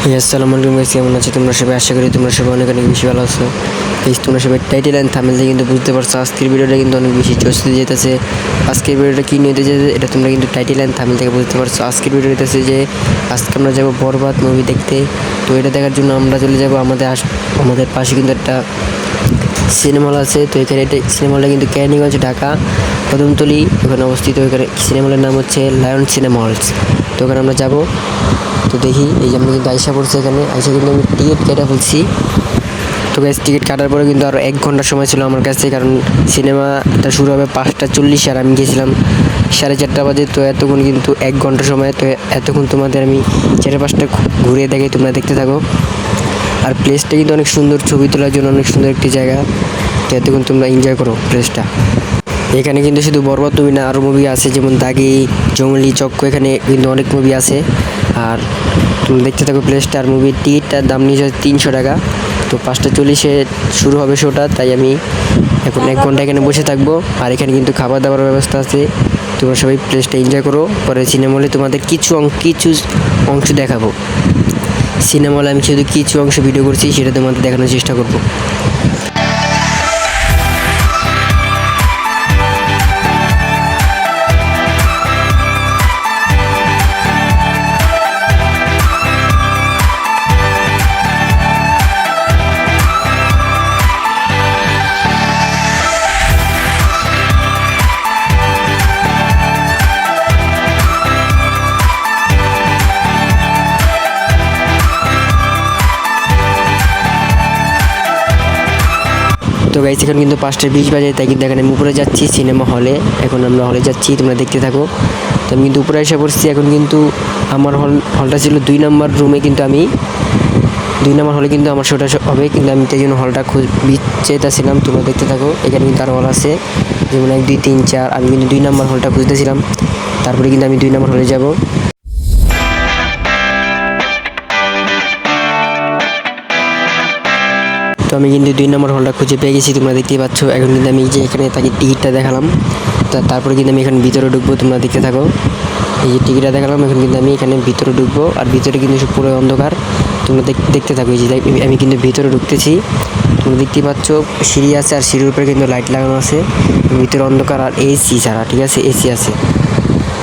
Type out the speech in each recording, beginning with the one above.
আসসালামু আলাইকুম গাইস, কেমন আছো তোমরা সবাই? আশা করি তোমরা সবাই অনেক অনেক বেশি ভালো আছো। গাইস, তোমরা সবাই টাইটেল এন্ড থাম্বনেল থেকে কিন্তু বুঝতে পারছো আজকের ভিডিওটা কিন্তু অনেক বেশি চলতে যেতেছে। আজকের ভিডিওটা কি নিয়ে যেতেছে এটা তোমরা কিন্তু টাইটেল এন্ড থাম্বনেল থেকে বুঝতে পারছো। আজকের ভিডিও হইতেছে যে আজকে আমরা যাবো বরবাদ মুভি দেখতে। তো এটা দেখার জন্য আমরা চলে যাব আমাদের পাশে কিন্তু একটা সিনেমা হল আছে। তো এখানে এটা সিনেমা হলটা কিন্তু ক্যানিগঞ্জ, ঢাকা কদমতলী ওখানে অবস্থিত। ওখানে সিনেমা হলের নাম হচ্ছে লায়ন সিনেমা হলস। তো ওখানে আমরা যাবো। তো দেখি এই যে আমরা কিন্তু আইসা পড়ছি, এখানে আইসা কিন্তু আমি টিকিট কেটে ফেলছি। তো গ্যাস টিকিট কাটার পরে কিন্তু আরও 1 ঘন্টা সময় ছিল আমার কাছে, কারণ সিনেমাটা শুরু হবে 5:40 আর আমি গেছিলাম 4:30 বাজে। তো এতক্ষণ কিন্তু 1 ঘন্টা সময়। তো এতক্ষণ তোমাদের আমি 4-5টা ঘুরিয়ে দেখে তোমরা দেখতে থাকো। আর প্লেসটা কিন্তু অনেক সুন্দর, ছবি তোলার জন্য অনেক সুন্দর একটি জায়গা। তো এতক্ষণ তোমরা এনজয় করো প্লেসটা। এখানে কিন্তু শুধু বরবাদ মুভি না, আরও মুভি আছে যেমন দাগি, জঙ্গলি, চক্ক, এখানে কিন্তু অনেক মুভি আছে। আর তুমি দেখতে থাকো প্লেসটা। আর মুভির টিকিটটার দাম নিয়েছে 300 টাকা। তো 5:40 শুরু হবে শোটা, তাই আমি এখন 1 ঘন্টা এখানে বসে থাকবো। আর এখানে কিন্তু খাবার দাবার ব্যবস্থা আছে। তোমরা সবাই প্লেসটা এনজয় করো। পরে সিনেমা হলে তোমাদের কিছু অংশ দেখাবো। সিনেমা হলে আমি শুধু কিছু অংশ ভিডিও করছি, সেটা তোমাদের দেখানোর চেষ্টা করবো। তো গাইস, এখন কিন্তু 5:20 বাজে, তাই কিন্তু এখানে আমি উপরে যাচ্ছি সিনেমা হলে। এখন আমরা হলে যাচ্ছি, তোমরা দেখতে থাকো। তো আমি কিন্তু উপরে এসে পড়ছি। এখন কিন্তু আমার হলটা ছিল 2 নম্বর রুমে, কিন্তু আমি 2 নম্বর হলে কিন্তু আমার শোটা হবে, কিন্তু আমি তাই জন্য হলটা চেয়েছিলাম। তোমরা দেখতে থাকো। এখানে কিন্তু আরও হল আছে যেমন 1, 2, 3, 4। আমি কিন্তু 2 নম্বর হলটা খুঁজতেছিলাম, তারপরে কিন্তু আমি 2 নম্বর হলে যাব। তো আমি কিন্তু 2 নম্বর হলটা খুঁজে পেয়ে গেছি, তোমরা দেখতেই পাচ্ছ। এখন কিন্তু আমি যে এখানে তাকে টিকিটটা দেখালাম, তারপরে কিন্তু আমি এখানে ভিতরে ঢুকবো। তোমরা দেখতে থাকো। এই যে টিকিটটা দেখালাম, এখন কিন্তু আমি এখানে ভিতরে ঢুকবো। আর ভিতরে কিন্তু পুরো অন্ধকার। তোমরা দেখতে থাকো। এই যে আমি কিন্তু ভিতরে ঢুকতেছি। তোমরা দেখতেই পাচ্ছ সিঁড়ি আছে, আর সিঁড়ির উপরে কিন্তু লাইট লাগানো আছে। ভিতরে অন্ধকার আর এসি ছাড়া, ঠিক আছে, এসি আছে।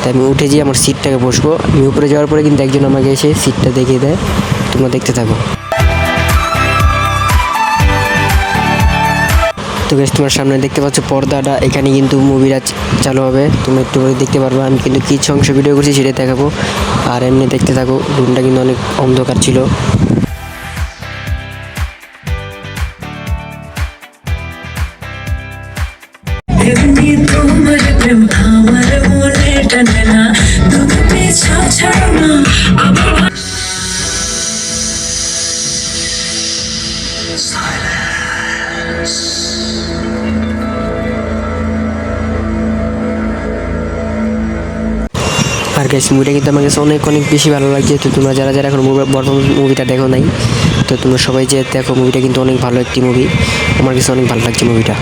তাই আমি উঠে যেয়ে আমার সিটটাকে বসবো। আমি উপরে যাওয়ার পরে কিন্তু একজন আমাকে এসে সিটটা দেখিয়ে দেয়। তোমরা দেখতে থাকো। তো গাইস, তোমার সামনে দেখতে পাচ্ছ পর্দাটা, এখানে কিন্তু মুভিটা চালু হবে। তুমি একটু করে দেখতে পারবে। আমি কিন্তু কিছু অংশ ভিডিও করছি, সেটাই দেখাবো। আর এমনি দেখতে থাকো। রুমটা কিন্তু অনেক অন্ধকার ছিল। আর গাইস, মুভিটা কিন্তু আমার কাছে অনেক অনেক বেশি ভালো লাগছে। তো তোমরা যারা যারা এখন বরবাদ মুভিটা দেখো নাই, তো তোমরা সবাই যে দেখো, মুভিটা কিন্তু অনেক ভালো একটি মুভি। আমার কাছে অনেক ভালো লাগছে মুভিটা।